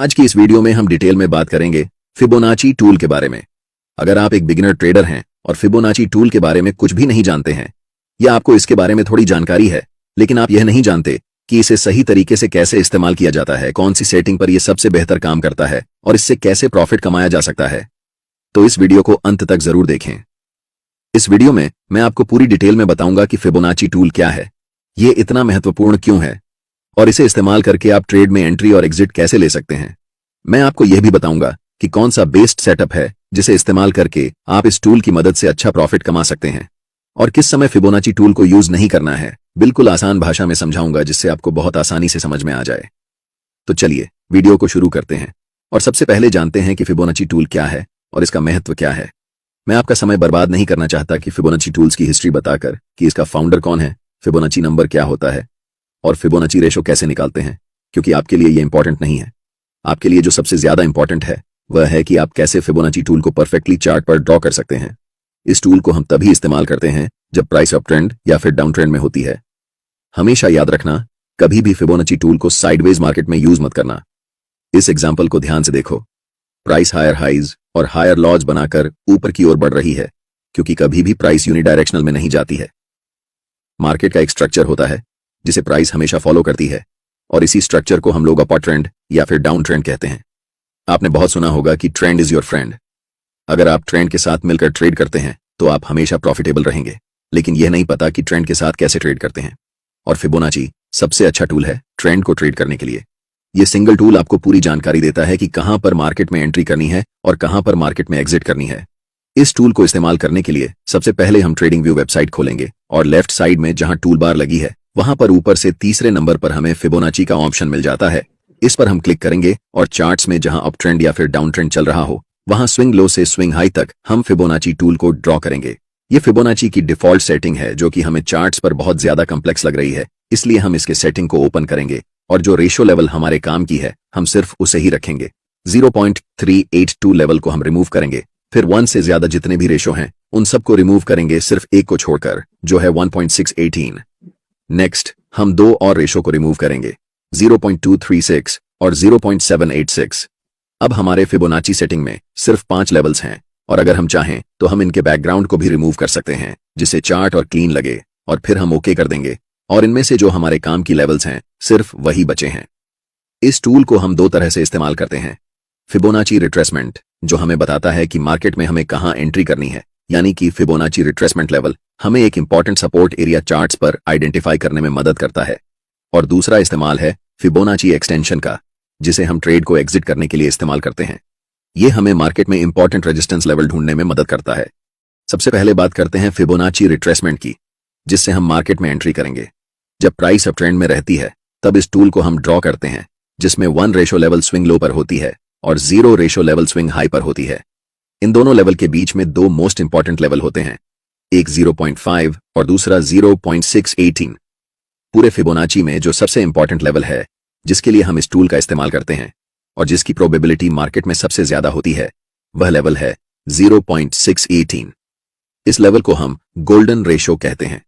आज की इस वीडियो में हम डिटेल में बात करेंगे फिबोनाची टूल के बारे में। अगर आप एक बिगिनर ट्रेडर हैं और फिबोनाची टूल के बारे में कुछ भी नहीं जानते हैं या आपको इसके बारे में थोड़ी जानकारी है लेकिन आप यह नहीं जानते कि इसे सही तरीके से कैसे इस्तेमाल किया जाता है, कौन सी सेटिंग पर यह सबसे बेहतर काम करता है और इससे कैसे प्रॉफिट कमाया जा सकता है, तो इस वीडियो को अंत तक जरूर देखें। इस वीडियो में मैं आपको पूरी डिटेल में बताऊंगा कि फिबोनाची टूल क्या है, ये इतना महत्वपूर्ण क्यों है और इसे इस्तेमाल करके आप ट्रेड में एंट्री और एग्जिट कैसे ले सकते हैं। मैं आपको यह भी बताऊंगा कि कौन सा बेस्ट सेटअप है जिसे इस्तेमाल करके आप इस टूल की मदद से अच्छा प्रॉफिट कमा सकते हैं और किस समय फिबोनाची टूल को यूज नहीं करना है। बिल्कुल आसान भाषा में समझाऊंगा जिससे आपको बहुत आसानी से समझ में आ जाए। तो चलिए वीडियो को शुरू करते हैं और सबसे पहले जानते हैं कि फिबोनाची टूल क्या है और इसका महत्व क्या है। मैं आपका समय बर्बाद नहीं करना चाहता कि फिबोनाची टूल्स की हिस्ट्री बताकर कि इसका फाउंडर कौन है, फिबोनाची नंबर क्या होता है और फिबोनाची रेशो कैसे निकालते हैं, क्योंकि आपके लिए ये इंपॉर्टेंट नहीं है। आपके लिए जो सबसे ज्यादा इंपॉर्टेंट है वह है कि आप कैसे फिबोनाची टूल को परफेक्टली चार्ट पर ड्रॉ कर सकते हैं। इस टूल को हम तभी इस्तेमाल करते हैं जब प्राइस अप ट्रेंड या फिर डाउन ट्रेंड में होती है। हमेशा याद रखना, कभी भी फिबोनाची टूल को साइडवेज मार्केट में यूज मत करना। इस एग्जांपल को ध्यान से देखो। प्राइस हायर हाइज और हायर लॉज बनाकर ऊपर की ओर बढ़ रही है, क्योंकि कभी भी प्राइस यूनिडायरेक्शनल में नहीं जाती है। मार्केट का एक स्ट्रक्चर होता है जिसे प्राइस हमेशा फॉलो करती है और इसी स्ट्रक्चर को हम लोग अपर ट्रेंड या फिर डाउन ट्रेंड कहते हैं। आपने बहुत सुना होगा कि ट्रेंड इज योर फ्रेंड। अगर आप ट्रेंड के साथ मिलकर ट्रेड करते हैं तो आप हमेशा प्रॉफिटेबल रहेंगे, लेकिन यह नहीं पता कि ट्रेंड के साथ कैसे ट्रेड करते हैं। और फिबोनाची सबसे अच्छा टूल है ट्रेंड को ट्रेड करने के लिए। यह सिंगल टूल आपको पूरी जानकारी देता है कि कहां पर मार्केट में एंट्री करनी है और कहां पर मार्केट में एग्जिट करनी है। इस टूल को इस्तेमाल करने के लिए सबसे पहले हम ट्रेडिंग व्यू वेबसाइट खोलेंगे और लेफ्ट साइड में जहां टूल बार लगी है वहां पर ऊपर से तीसरे नंबर पर हमें फिबोनाची का ऑप्शन मिल जाता है। इस पर हम क्लिक करेंगे और चार्ट्स में जहां अप ट्रेंड या फिर डाउन ट्रेंड चल रहा हो वहां स्विंग लो से स्विंग हाई तक हम फिबोनाची टूल को ड्रॉ करेंगे। ये फिबोनाची की डिफॉल्ट सेटिंग है जो कि हमें चार्ट्स पर बहुत ज्यादा कॉम्प्लेक्स लग रही है, इसलिए हम इसके सेटिंग को ओपन करेंगे और जो रेशो लेवल हमारे काम की है हम सिर्फ उसे ही रखेंगे। 0.382 लेवल को हम रिमूव करेंगे, फिर 1 से ज्यादा जितने भी रेशो हैं उन सबको रिमूव करेंगे सिर्फ एक को छोड़कर, जो है 1.618। नेक्स्ट हम दो और रेशो को रिमूव करेंगे, 0.236 और 0.786। अब हमारे फिबोनाची सेटिंग में सिर्फ 5 लेवल्स हैं और अगर हम चाहें तो हम इनके बैकग्राउंड को भी रिमूव कर सकते हैं जिससे चार्ट और क्लीन लगे, और फिर हम ओके कर देंगे और इनमें से जो हमारे काम की लेवल्स हैं सिर्फ वही बचे हैं। इस टूल को हम दो तरह से इस्तेमाल करते हैं। फिबोनाची रिट्रेसमेंट, जो हमें बताता है कि मार्केट में हमें कहां एंट्री करनी है, यानी कि फिबोनाची रिट्रेसमेंट लेवल हमें एक इंपॉर्टेंट सपोर्ट एरिया चार्ट्स पर आइडेंटिफाई करने में मदद करता है। और दूसरा इस्तेमाल है फिबोनाची एक्सटेंशन का, जिसे हम ट्रेड को एग्जिट करने के लिए इस्तेमाल करते हैं। यह हमें मार्केट में इंपॉर्टेंट रेजिस्टेंस लेवल ढूंढने में मदद करता है। सबसे पहले बात करते हैं फिबोनाची रिट्रेसमेंट की, जिससे हम मार्केट में एंट्री करेंगे। जब प्राइस अप ट्रेंड में रहती है तब इस टूल को हम ड्रॉ करते हैं, जिसमें 1 रेशो लेवल स्विंग लो पर होती है और 0 रेशो लेवल स्विंग हाई पर होती है। इन दोनों लेवल के बीच में दो मोस्ट इंपॉर्टेंट लेवल होते हैं, एक 0.5 और दूसरा 0.618। पूरे फिबोनाची में जो सबसे इंपॉर्टेंट लेवल है जिसके लिए हम इस टूल का इस्तेमाल करते हैं और जिसकी प्रोबेबिलिटी मार्केट में सबसे ज्यादा होती है, वह लेवल है 0.618। इस लेवल को हम गोल्डन रेशो कहते हैं।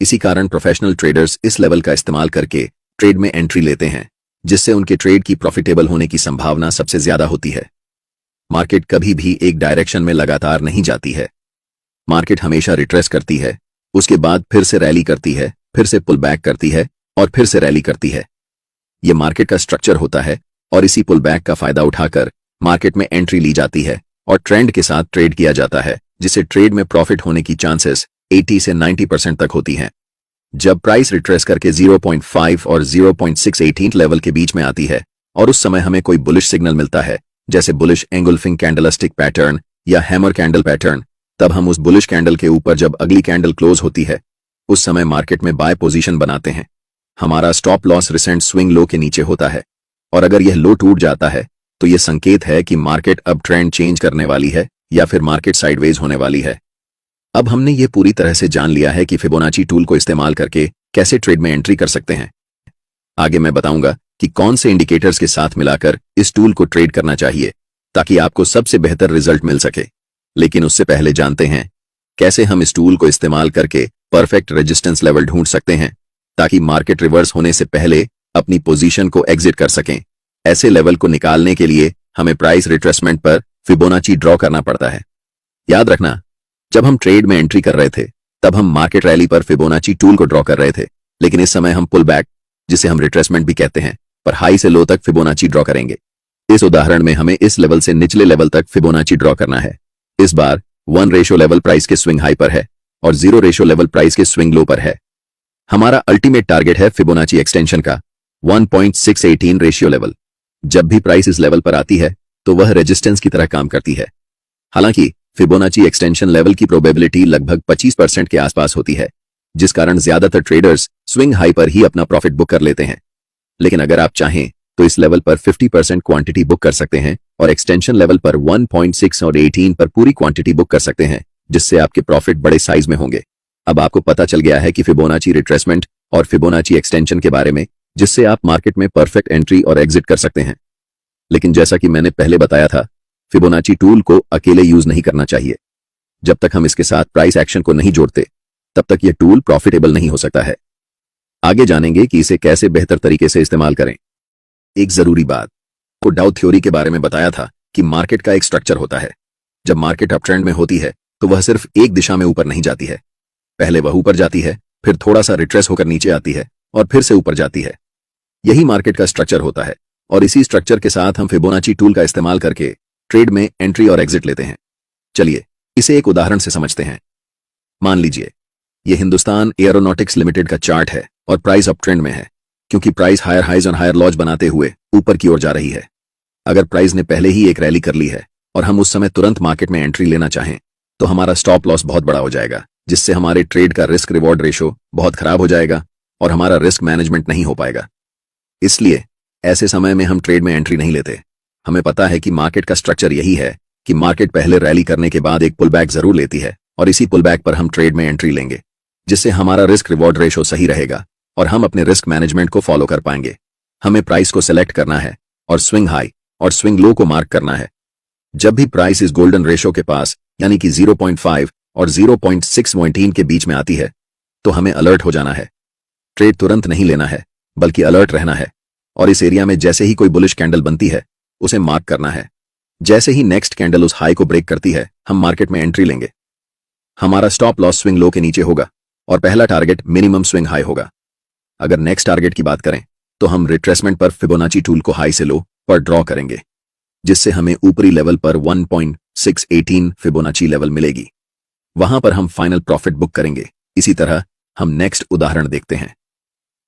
इसी कारण प्रोफेशनल ट्रेडर्स इस लेवल का इस्तेमाल करके ट्रेड में एंट्री लेते हैं, जिससे उनके ट्रेड की प्रॉफिटेबल होने की संभावना सबसे ज्यादा होती है। मार्केट कभी भी एक डायरेक्शन में लगातार नहीं जाती है। मार्केट हमेशा रिट्रेस करती है, उसके बाद फिर से रैली करती है, फिर से पुल बैक करती है और फिर से रैली करती है। यह मार्केट का स्ट्रक्चर होता है और इसी पुल बैक का फायदा उठाकर मार्केट में एंट्री ली जाती है और ट्रेंड के साथ ट्रेड किया जाता है, जिससे ट्रेड में प्रॉफिट होने की चांसेस 80 से 90% तक होती हैं। जब प्राइस रिट्रेस करके 0.5 और 0.618 लेवल के बीच में आती है और उस समय हमें कोई बुलिश सिग्नल मिलता है, जैसे बुलिश एंगुल्फिंग कैंडलस्टिक पैटर्न या हैमर कैंडल पैटर्न, तब हम उस बुलिश कैंडल के ऊपर जब अगली कैंडल क्लोज होती है उस समय मार्केट में बाय पोजीशन बनाते हैं। हमारा stop loss recent swing low के नीचे होता है और अगर यह लो टूट जाता है तो यह संकेत है कि मार्केट अब ट्रेंड चेंज करने वाली है या फिर मार्केट साइडवेज होने वाली है। अब हमने ये पूरी तरह से जान लिया है कि फिबोनाची टूल को इस्तेमाल करके कैसे ट्रेड में एंट्री कर सकते हैं। आगे मैं बताऊंगा कि कौन से इंडिकेटर्स के साथ मिलाकर इस टूल को ट्रेड करना चाहिए ताकि आपको सबसे बेहतर रिजल्ट मिल सके। लेकिन उससे पहले जानते हैं कैसे हम इस टूल को इस्तेमाल करके परफेक्ट रेजिस्टेंस लेवल ढूंढ सकते हैं ताकि मार्केट रिवर्स होने से पहले अपनी पोजीशन को एग्जिट कर सकें। ऐसे लेवल को निकालने के लिए हमें प्राइस रिट्रेसमेंट पर फिबोनाची ड्रॉ करना पड़ता है। याद रखना, जब हम ट्रेड में एंट्री कर रहे थे तब हम मार्केट रैली पर फिबोनाची टूल को ड्रॉ कर रहे थे, लेकिन इस समय हम पुल बैक, जिसे हम रिट्रेसमेंट भी कहते हैं, पर हाई से लो तक फिबोनाची ड्रॉ करेंगे। इस उदाहरण में हमें इस लेवल से निचले लेवल तक फिबोनाची ड्रॉ करना है। इस बार 1 रेशो लेवल प्राइस के स्विंग हाई पर है और 0 रेशो लेवल प्राइस के स्विंग लो पर है। हमारा अल्टीमेट टारगेट है फिबोनाची एक्सटेंशन का 1.618 रेशियो लेवल। जब भी प्राइस इस लेवल पर आती है तो वह रेजिस्टेंस की तरह काम करती है। हालांकि फिबोनाची एक्सटेंशन लेवल की प्रोबेबिलिटी लगभग 25% के आसपास होती है, जिस कारण ज्यादातर ट्रेडर्स स्विंग हाई पर ही अपना प्रॉफिट बुक कर लेते हैं। लेकिन अगर आप चाहें तो इस लेवल पर 50% क्वांटिटी बुक कर सकते हैं और एक्सटेंशन लेवल पर 1.6 और 18 पर पूरी क्वांटिटी बुक कर सकते हैं, जिससे आपके प्रॉफिट बड़े साइज में होंगे। अब आपको पता चल गया है कि फिबोनाची रिट्रेसमेंट और फिबोनाची एक्सटेंशन के बारे में, जिससे आप मार्केट में परफेक्ट एंट्री और एग्जिट कर सकते हैं। लेकिन जैसा कि मैंने पहले बताया था, फिबोनाची टूल को अकेले यूज नहीं करना चाहिए। जब तक हम इसके साथ प्राइस एक्शन को नहीं जोड़ते तब तक यह टूल प्रॉफिटेबल नहीं हो सकता है। आगे जानेंगे कि इसे कैसे बेहतर तरीके से इस्तेमाल करें। एक जरूरी बात, को डाउ थ्योरी के बारे में बताया था कि मार्केट का एक स्ट्रक्चर होता है। जब मार्केट अप ट्रेंड में होती है तो वह सिर्फ एक दिशा में ऊपर नहीं जाती है। पहले वह ऊपर जाती है, फिर थोड़ा सा रिट्रेस होकर नीचे आती है और फिर से ऊपर जाती है। यही मार्केट का स्ट्रक्चर होता है और इसी स्ट्रक्चर के साथ हम फिबोनाची टूल का इस्तेमाल करके ट्रेड में एंट्री और एग्जिट लेते हैं। चलिए इसे एक उदाहरण से समझते हैं। मान लीजिए यह हिंदुस्तान एरोनॉटिक्स लिमिटेड का चार्ट है और प्राइस अप ट्रेंड में है, क्योंकि प्राइस हायर हाइज और हायर लॉज बनाते हुए ऊपर की ओर जा रही है। अगर प्राइस ने पहले ही एक रैली कर ली है और हम उस समय तुरंत मार्केट में एंट्री लेना चाहें तो हमारा स्टॉप लॉस बहुत बड़ा हो जाएगा, जिससे हमारे ट्रेड का रिस्क रिवॉर्ड रेशो बहुत खराब हो जाएगा और हमारा रिस्क मैनेजमेंट नहीं हो पाएगा। इसलिए ऐसे समय में हम ट्रेड में एंट्री नहीं लेते। हमें पता है कि मार्केट का स्ट्रक्चर यही है कि मार्केट पहले रैली करने के बाद एक पुल बैक जरूर लेती है और इसी पुल बैक पर हम ट्रेड में एंट्री लेंगे, जिससे हमारा रिस्क रिवॉर्ड रेशो सही रहेगा और हम अपने रिस्क मैनेजमेंट को फॉलो कर पाएंगे। हमें प्राइस को सेलेक्ट करना है और स्विंग हाई और स्विंग लो को मार्क करना है। जब भी प्राइस इस गोल्डन रेशो के पास यानी कि 0.5 और 0.618 के बीच में आती है तो हमें अलर्ट हो जाना है। ट्रेड तुरंत नहीं लेना है, बल्कि अलर्ट रहना है और इस एरिया में जैसे ही कोई बुलिश कैंडल बनती है उसे मार्क करना है। जैसे ही नेक्स्ट कैंडल उस हाई को ब्रेक करती है हम मार्केट में एंट्री लेंगे। हमारा स्टॉप लॉस स्विंग लो के नीचे होगा और पहला टारगेट मिनिमम स्विंग हाई होगा। अगर नेक्स्ट टारगेट की बात करें तो हम रिट्रेसमेंट पर फिबोनाची टूल को हाई से लो पर ड्रॉ करेंगे, जिससे हमें ऊपरी लेवल पर 1.618 फिबोनाची लेवल मिलेगी। वहां पर हम फाइनल प्रॉफिट बुक करेंगे। इसी तरह हम नेक्स्ट उदाहरण देखते हैं।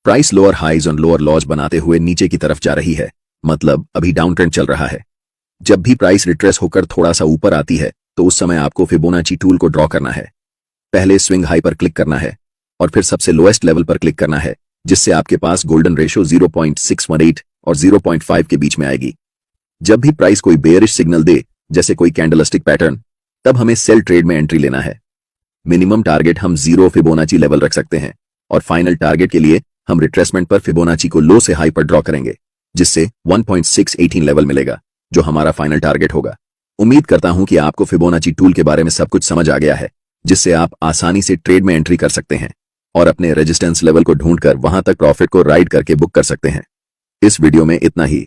प्राइस लोअर हाइज और लोअर लॉज बनाते हुए नीचे की तरफ जा रही है, मतलब अभी डाउन ट्रेंड चल रहा है। जब भी प्राइस रिट्रेस होकर थोड़ा सा ऊपर आती है तो उस समय आपको फिबोनाची टूल को ड्रॉ करना है। पहले स्विंग हाई पर क्लिक करना है और फिर सबसे लोएस्ट लेवल पर क्लिक करना है, जिससे आपके पास गोल्डन रेशो 0.618 और 0.5 के बीच में आएगी। जब भी प्राइस कोई बेयरिश सिग्नल दे, जैसे कोई कैंडलस्टिक पैटर्न, तब हमें सेल ट्रेड में एंट्री लेना है। मिनिमम टारगेट हम 0 फिबोनाची लेवल रख सकते हैं और फाइनल टारगेट के लिए हम रिट्रेसमेंट पर फिबोनाची को लो से हाई पर ड्रॉ करेंगे, जिससे 1.618 लेवल मिलेगा, जो हमारा फाइनल टारगेट होगा। उम्मीद करता हूं कि आपको फिबोनाची टूल के बारे में सब कुछ समझ आ गया है, जिससे आप आसानी से ट्रेड में एंट्री कर सकते हैं और अपने रेजिस्टेंस लेवल को ढूंढकर वहां तक प्रॉफिट को राइड करके बुक कर सकते हैं। इस वीडियो में इतना ही।